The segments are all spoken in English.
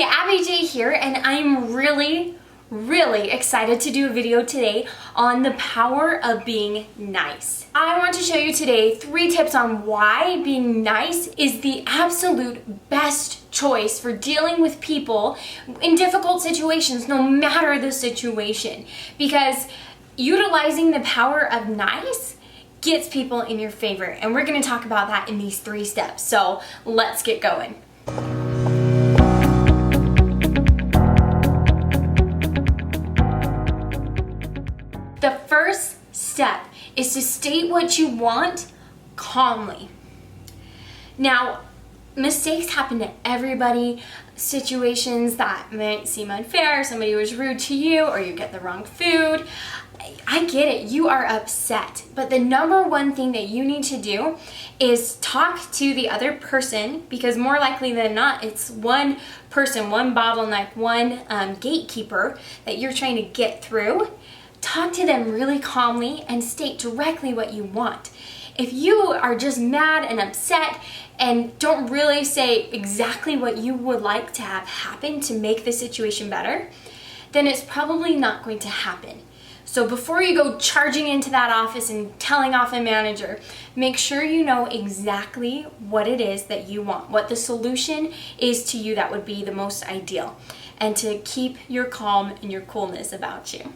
Hey, Abby J here, and I'm really excited to do a video today on the power of being nice. I want to show you today 3 tips on why being nice is the absolute best choice for dealing with people in difficult situations, no matter the situation. Because utilizing the power of nice gets people in your favor, and we're going to talk about that in these 3 steps. So let's get going. The first step is to state what you want calmly. Now, mistakes happen to everybody. Situations that might seem unfair, somebody was rude to you, or you get the wrong food. I get it, you are upset. But the number one thing that you need to do is talk to the other person, because more likely than not, it's one person, one bottleneck, one gatekeeper that you're trying to get through. Talk to them really calmly and state directly what you want. If you are just mad and upset and don't really say exactly what you would like to have happen to make the situation better, then it's probably not going to happen. So before you go charging into that office and telling off a manager, make sure you know exactly what it is that you want, what the solution is to you that would be the most ideal, and to keep your calm and your coolness about you.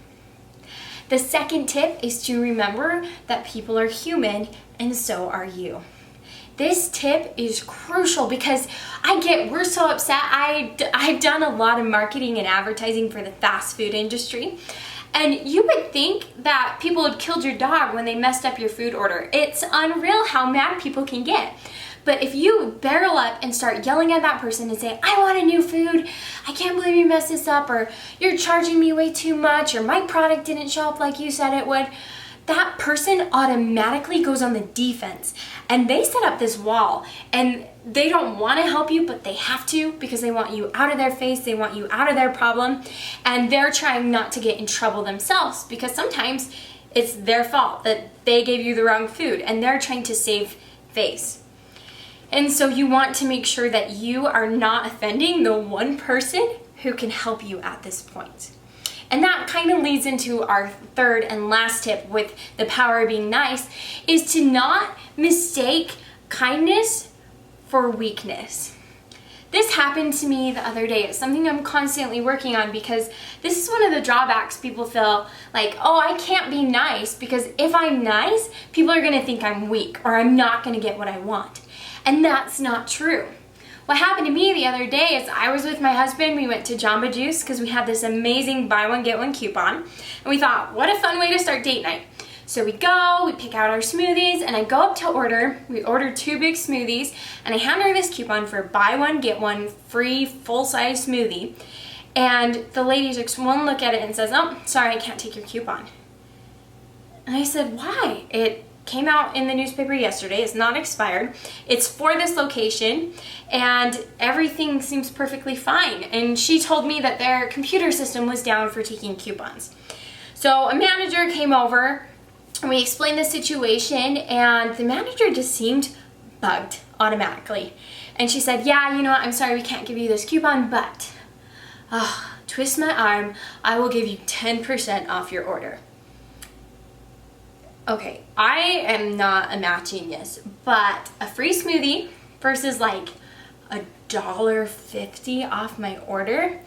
The second tip is to remember that people are human and so are you. This tip is crucial because we're so upset. I've done a lot of marketing and advertising for the fast food industry. And you would think that people had killed your dog when they messed up your food order. It's unreal how mad people can get. But if you barrel up and start yelling at that person and say, I want a new food, I can't believe you messed this up, or you're charging me way too much, or my product didn't show up like you said it would, that person automatically goes on the defense. And they set up this wall, and they don't want to help you, but they have to, because they want you out of their face, they want you out of their problem, and they're trying not to get in trouble themselves, because sometimes it's their fault that they gave you the wrong food, and they're trying to save face. And so you want to make sure that you are not offending the one person who can help you at this point. And that kind of leads into our third and last tip with the power of being nice, is to not mistake kindness for weakness. This happened to me the other day. It's something I'm constantly working on, because this is one of the drawbacks. People feel like, oh, I can't be nice because if I'm nice, people are going to think I'm weak or I'm not going to get what I want. And that's not true. What happened to me the other day is I was with my husband. We went to Jamba Juice because we had this amazing buy one get one coupon, and we thought, what a fun way to start date night. So we go, we pick out our smoothies, and I go up to order. We ordered 2 big smoothies, and I hand her this coupon for buy one get one free full-size smoothie. And the lady takes one look at it and says, oh, sorry, I can't take your coupon. And I said, why? It came out in the newspaper yesterday. It's not expired. It's for this location, and everything seems perfectly fine. And she told me that their computer system was down for taking coupons. So a manager came over, and we explained the situation, and the manager just seemed bugged automatically. And she said, yeah, you know what, I'm sorry we can't give you this coupon, but twist my arm, I will give you 10% off your order. Okay, I am not a math genius, but a free smoothie versus like $1.50 off my order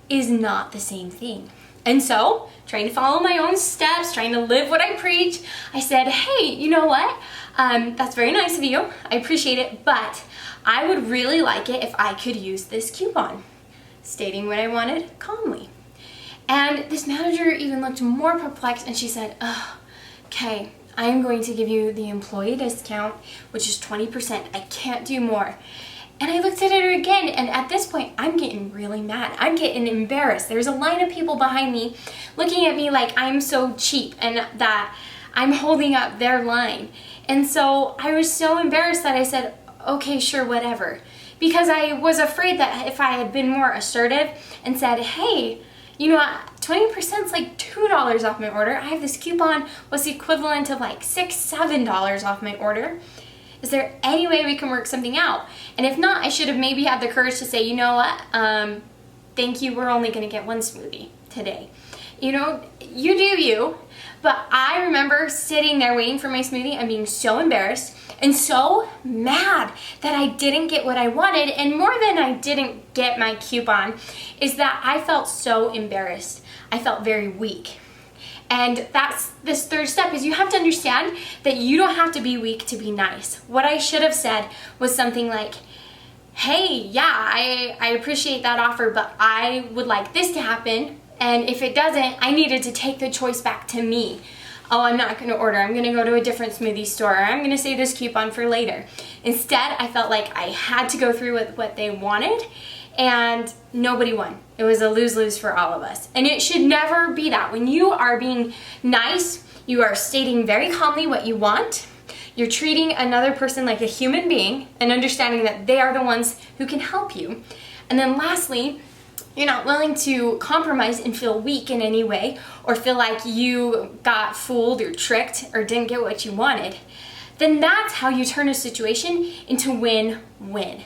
is not the same thing. And so, trying to follow my own steps, trying to live what I preach, I said, hey, you know what? That's very nice of you. I appreciate it, but I would really like it if I could use this coupon. Stating what I wanted calmly. And this manager even looked more perplexed, and she said, okay, I'm going to give you the employee discount, which is 20%. I can't do more. And I looked at her again, and at this point, I'm getting really mad. I'm getting embarrassed. There's a line of people behind me looking at me like I'm so cheap and that I'm holding up their line. And so I was so embarrassed that I said, okay, sure, whatever. Because I was afraid that if I had been more assertive and said, hey, you know, 20% is like $2 off my order. I have this coupon, what's the equivalent of like $6, $7 off my order. Is there any way we can work something out? And if not, I should have maybe had the courage to say, you know what, thank you, we're only gonna get one smoothie today. You know, you do you. But I remember sitting there waiting for my smoothie and being so embarrassed and so mad that I didn't get what I wanted. And more than I didn't get my coupon is that I felt so embarrassed. I felt very weak. And that's this third step, is you have to understand that you don't have to be weak to be nice. What I should have said was something like, hey, yeah, I appreciate that offer, but I would like this to happen. And if it doesn't, I needed to take the choice back to me. Oh, I'm not gonna order. I'm gonna go to a different smoothie store. Or I'm gonna save this coupon for later. Instead, I felt like I had to go through with what they wanted, and nobody won. It was a lose-lose for all of us. And it should never be that. When you are being nice, you are stating very calmly what you want. You're treating another person like a human being and understanding that they are the ones who can help you. And then lastly, you're not willing to compromise and feel weak in any way, or feel like you got fooled or tricked or didn't get what you wanted, then that's how you turn a situation into win-win.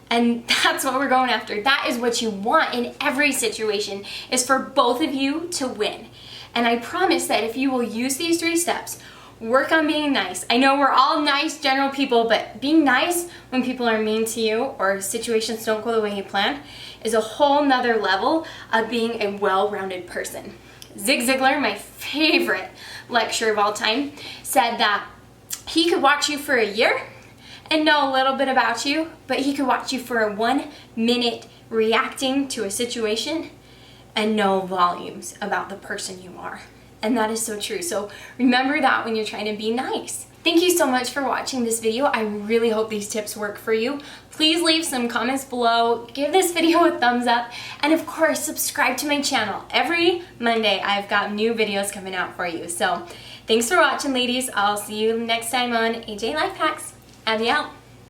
And that's what we're going after. That is what you want in every situation, is for both of you to win. And I promise that if you will use these 3 steps, work on being nice. I know we're all nice general people, but being nice when people are mean to you or situations don't go the way you plan is a whole nother level of being a well-rounded person. Zig Ziglar, my favorite lecturer of all time, said that he could watch you for a year and know a little bit about you, but he could watch you for 1 minute reacting to a situation and know volumes about the person you are. And that is so true. So remember that when you're trying to be nice. Thank you so much for watching this video. I really hope these tips work for you. Please leave some comments below, give this video a thumbs up, and of course, subscribe to my channel. Every Monday, I've got new videos coming out for you. So thanks for watching, ladies. I'll see you next time on AJ Life Hacks. Abby out.